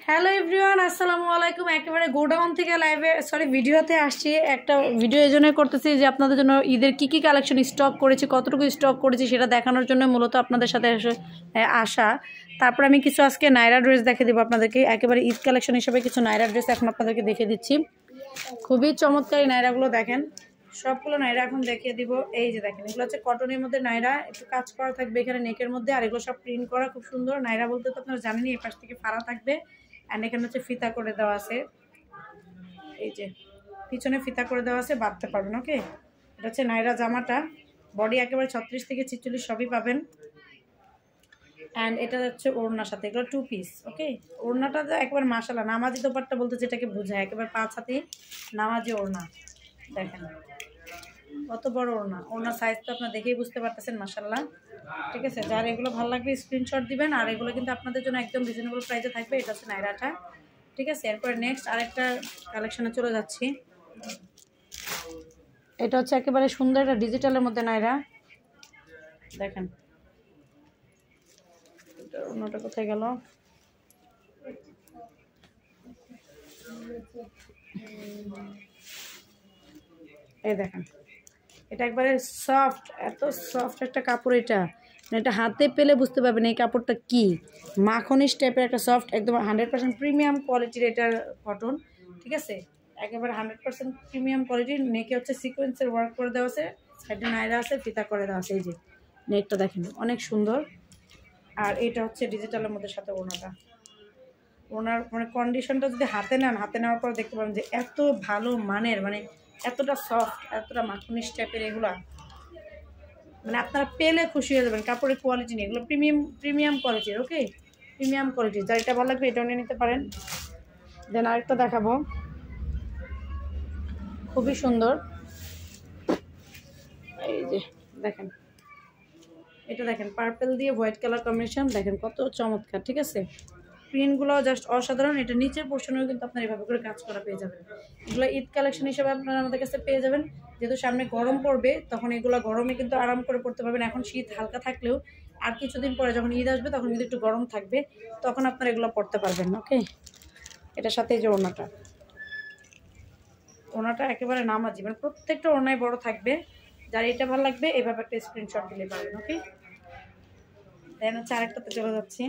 Hello everyone, আসসালামু আলাইকুম। একেবারে গোডাউন থেকে লাইভে ভিডিওতে আসছি। একটা ভিডিও এই জন্য করতেছি যে আপনাদের জন্য ঈদের কী কী কালেকশন স্টক করেছি, কতটুকু স্টক করেছি সেটা দেখানোর জন্য মূলত আপনাদের সাথে আসা। তারপর আমি কিছু আজকে নায়রা ড্রেস দেখে দেবো আপনাদেরকে। একেবারে ঈদ কালেকশন হিসেবে কিছু নায়রা ড্রেস এখন আপনাদেরকে দেখে দিচ্ছি। খুবই চমৎকার নায়রাগুলো দেখেন, সবগুলো নায়রা এখন দেখিয়ে দিব। এই যে দেখেন, এগুলো হচ্ছে কটনের মধ্যে নায়রা, একটু কাজ করা থাকবে এখানে নেকের মধ্যে, আর এগুলো সব প্রিন্ট করা, খুব সুন্দর। নায়রা বলতে তো আপনারা জানেনই, এই পাশ থেকে ফাড়া থাকবে, অ্যান্ড এখানে হচ্ছে ফিতা করে দেওয়া আছে। এই যে পিছনে ফিতা করে দেওয়া আছে, বাঁধতে পারবেন। ওকে, এটা হচ্ছে নায়রা জামাটা, বডি একেবারে 36 থেকে 46 সবই পাবেন। অ্যান্ড এটা হচ্ছে ওড়নার সাথে, এগুলো 2 পিস। ওকে, ওড়নাটা তো একবার মাশাআল্লাহ নামাজি দোপাট্টা বলতে যেটাকে বোঝায়, একেবারে 5 হাতে নামাজি ওড়না। দেখেন কত বড় ওড়না, ওড়নার সাইজ তো আপনারা দেখেই বুঝতে পারতেছেন মাশাআল্লাহ। ঠিক আছে, যার এগুলো ভালো লাগবে স্ক্রিনশট দিবেন, আর এগুলো কিন্তু আপনাদের জন্য একদম রিজনেবল প্রাইসে থাকবে। এটা হচ্ছে নায়রাটা। ঠিক আছে, এরপরে নেক্সট আরেকটা কালেকশনে চলে যাচ্ছি। এটা হচ্ছে একেবারে সুন্দর একটা ডিজিটালের মধ্যে নায়রা। দেখেন ওড়নাটা কোথায় গেল, এই দেখেন, এটা একবারে সফট, এত সফট একটা কাপড়। এটা হাতে পেলে বুঝতে পারবেন এই কাপড়টা কি, মাখনিস টাইপের একটা সফট, একদম 100% প্রিমিয়াম কোয়ালিটির এটার কটন। ঠিক আছে, একেবারে 100% প্রিমিয়াম কোয়ালিটির। নেকে হচ্ছে সিকোয়েন্সের ওয়ার্ক করে দেওয়া আছে, সাইডে নায়রা আছে, ফিতা করে দেওয়া আছে। এই যে নেকটা দেখেন অনেক সুন্দর। আর এটা হচ্ছে ডিজিটালের মধ্যে সাথে ওনাটা, ওনার মানে কন্ডিশনটা যদি হাতে নেন, হাতে নেওয়ার পর দেখতে পাবেন যে এত ভালো মানের, মানে এতটা সফট, এতটা মাখনিস টাইপের, এগুলা মানে আপনারা পেলে খুশি হয়ে যাবেন। কাপড়ের কোয়ালিটি নিয়ে, এগুলো প্রিমিয়াম কোয়ালিটির। ওকে, প্রিমিয়াম কোয়ালিটির, যার এটা ভালো লাগবে এটাও নিয়ে নিতে পারেন। দেন আরেকটা দেখাবো, খুবই সুন্দর। এই যে দেখেন, এটা দেখেন পার্পল দিয়ে হোয়াইট কালার কম্বিনেশন, দেখেন কত চমৎকার। ঠিক আছে, প্রিন্টগুলো জাস্ট অসাধারণ। এটা নিচের পোর্শনেও কিন্তু আপনারা এভাবে করে কাজ করা পেয়ে যাবেন। এগুলো ঈদ কালেকশন হিসেবে আপনারা আমাদের কাছে পেয়ে যাবেন। যেহেতু সামনে গরম পড়বে, তখন এগুলো গরমে কিন্তু আরাম করে পড়তে পারবেন। এখন শীত হালকা থাকলেও আর কিছুদিন পরে যখন ঈদ আসবে তখন কিন্তু একটু গরম থাকবে, তখন আপনারা এগুলো পড়তে পারবেন। ওকে, এটার সাথে যে ওড়নাটা একেবারে নামাজি, মানে প্রত্যেকটা ওড়নায় বড় থাকবে। যার এটা ভালো লাগবে এভাবে একটা স্ক্রিনশট দিলে পারবেন। ওকে, দেন হচ্ছে আরেকটাতে চলে যাচ্ছি।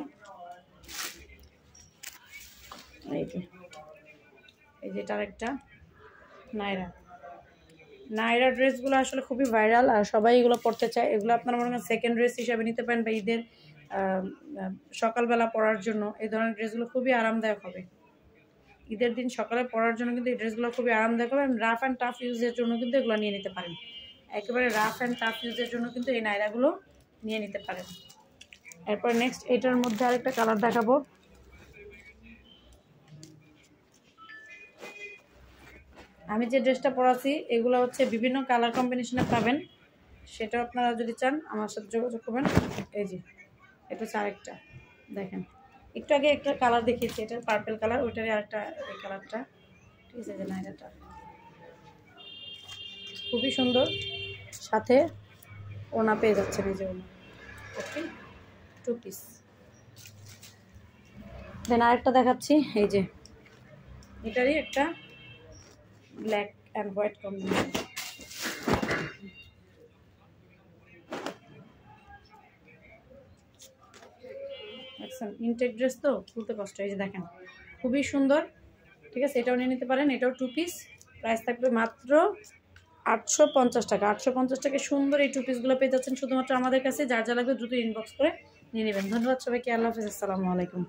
এই যে এটা আরেকটা নায়রা ড্রেসগুলো আসলে খুবই ভাইরাল, আর সবাই এগুলো পরতে চায়। এগুলো আপনারা মনে করেন সেকেন্ড ড্রেস হিসাবে নিতে পারেন, বা ঈদের সকালবেলা পরার জন্য এই ধরনের ড্রেসগুলো খুবই আরামদায়ক হবে। ঈদের দিন সকালে পরার জন্য কিন্তু এই ড্রেসগুলো খুবই আরামদায়ক হবে। রাফ অ্যান্ড টাফ ইউজের জন্য কিন্তু এগুলো নিয়ে নিতে পারেন। একেবারে রাফ অ্যান্ড টাফ ইউজের জন্য কিন্তু এই নায়রাগুলো নিয়ে নিতে পারেন। এরপর নেক্সট এটার মধ্যে আরেকটা কালার দেখাবো। আমি যে ড্রেসটা পরাছি এগুলো হচ্ছে বিভিন্ন কালার কম্বিনেশনে পাবেন, সেটা আপনারা যদি চান আমার সাথে যোগাযোগ করবেন। এই যে এটা হচ্ছে আরেকটা, দেখেন একটু আগে একটা কালার দেখিয়েছি, এটা পার্পল কালার, ওইটারই আরেকটা এই কালারটা। ঠিক আছে, যে নায়রাটা খুবই সুন্দর, সাথে ওনা পেয়ে যাচ্ছেন এই যে ওনা। ওকে, 2 পিস। দেন আরেকটা দেখাচ্ছি, এই যে এটারই একটা ব্ল্যাক অ্যান্ড হোয়াইট কম্বিনেশন। দেখছেন ইনটেক ড্রেস তো খুলতে কষ্ট। এই যে দেখেন খুবই সুন্দর। ঠিক আছে, এটাও নিয়ে নিতে পারেন, এটাও 2 পিস। প্রাইস থাকবে মাত্র 850 টাকা। 850 টাকায় সুন্দর এই 2 পিসগুলো পেয়ে যাচ্ছেন শুধুমাত্র আমাদের কাছে। যার যা লাগবে দ্রুত ইনবক্স করে নিয়ে নেবেন। ধন্যবাদ সবাইকে, আল্লাহ হাফিজ, আসসালামু আলাইকুম।